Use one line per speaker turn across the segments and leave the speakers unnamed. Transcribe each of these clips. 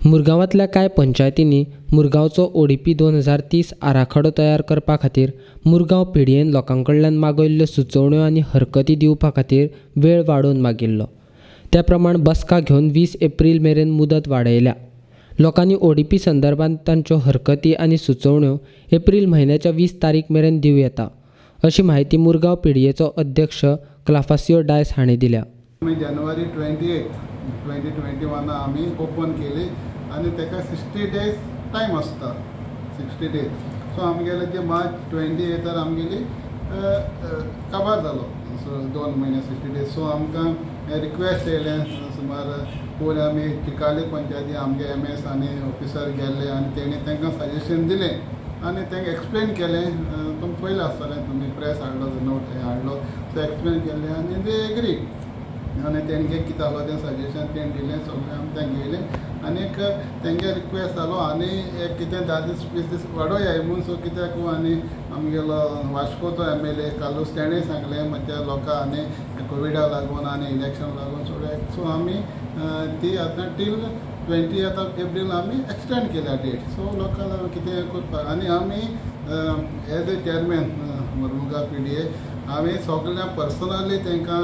मुरगांवांतल्या कांय पंचायतींनी मुरगांवचो ओडीपी 2030 आराखडो तयार करपा खातीर मुरगांव पिडयेन लोकांकडल्यान मागयल्ल्यो सुचोवण्यो आनी हरकती दिवपा खातीर वेळ वाडोवन मागिल्लो. त्या प्रमाण बसका घेवन 20 एप्रील मेरेन मुदत वाडयल्या. लोकांनी ओडीपी संदर्भांत तांच्यो हरकती आनी सुचोवण्यो एप्रील म्हयन्याच्या 20 तारीख मेरेन दिवं येता, अशी माहिती मुरगांव पिडयेचो अध्यक्ष क्लाफासियो डायस हांणी दिल्या.
जानेवारी 28, 2021 आम्ही ओपन केली आणि ताका 60 डेज टायम आसता. 60 डेज. सो आमगेले जे मार्च 28 आमगेली काबार जालो. सो 2 महिने 60 डेज. सो आमकां रिक्वेस्ट येयलें सुमार पयलीं आमी चिकाली पंचायती आमगे MS आनी ऑफिसर गेल्ले आनी तेणी तांकां सजेशन दिलें आनी तांकां एक्सप्लेन केलें. तुमी पयलें आसतलें, तुमी प्रेस हाडलो, नोट हाडलो, सो एक्सप्लेन केलें आनी दे एग्री. आनी तेंगे कितें आसलो तें सजेशन तें दिलें, सगळें आमी तेंगे घेयलें आनी तेंगे रिक्वेस्ट जालो आनी कितें 10 दीस 20 दीस वाडोवया म्हूण. सो कित्याक आनी आमगेलो वास्कोचो MLA कालूस तेणें सांगलें मातशें लोकां आनी कोविडा लागून आनी इलेक्शन लागून सगळ्याक. सो आमी ती आतां टील 20 एप्रील आमी एक्सटेंड केल्या डेट. सो लोकांक कितें करपाक आनी आमी as a chairman Murgaon PDA हांवें सगळ्या पर्सनली तांकां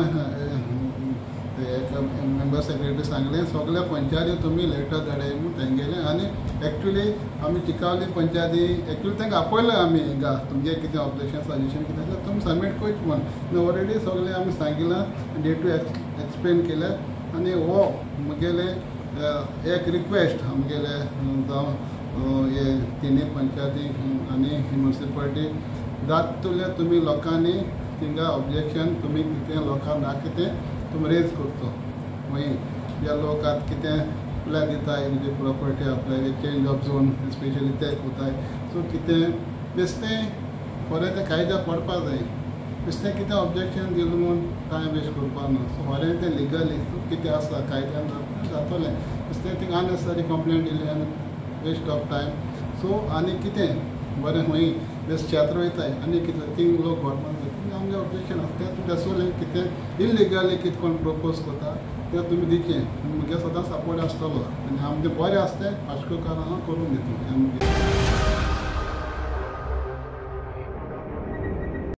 मेंबर सेक्रेटरी सांगलें सगळ्या पंचायती तुमी लेटर धाडाय म्हूण तेंगेलें. आनी एक्चुली आमी चिकावली पंचायती एक्चुली तांकां आपयलें आमी हिंगा तुमगे कितें ऑब्जेक्शन सजेशन कितें आसलें तुमी सबमीट करची म्हूण. ऑलरेडी सगळें आमी सांगिलां, डे टू एक्सप्लेन केलें आनी हो मुगेले एक रिक्वेस्ट आमगेले जावं हे तिनूय पंचायती आनी म्युनिसिपालिटी जातले तुमी लोकांनी थिंगा ऑब्जेक्शन तुमी कितें लोकांक ना कितें तुमी रेज करचो. मागीर जे लोक आतां कितें अप्लाय दिताय म्हणजे property apply change of zone specially ते कोताय. सो कितें बेश्टें खरें तें कायद्या पडपा जाय. बेश्टें कितें ऑब्जेक्शन दिलें म्हूण टायम वेस्ट करपा न्हू. सो खरें तें लिगली कितें आसा कायद्यान जातलें. बेश्टें थिंगा अननेसेसरी कंप्लेंट दिली आनी वेस्ट ऑफ टायम. सो आनी कितें बरें खंय बेस्ट शेत रोयताय आनी कितें थिंग लोक गव्हर्मेंट आमगे ऑब्जेक्शन आसता तें तुमचें सोलें कितें इलिगली कितें कोण प्रपोज करता तें तुमी दिचें. मुगे सदां सपोर्ट आसतलो आनी आमचें बरें आसतें वास्कोकारांक करून दितलें.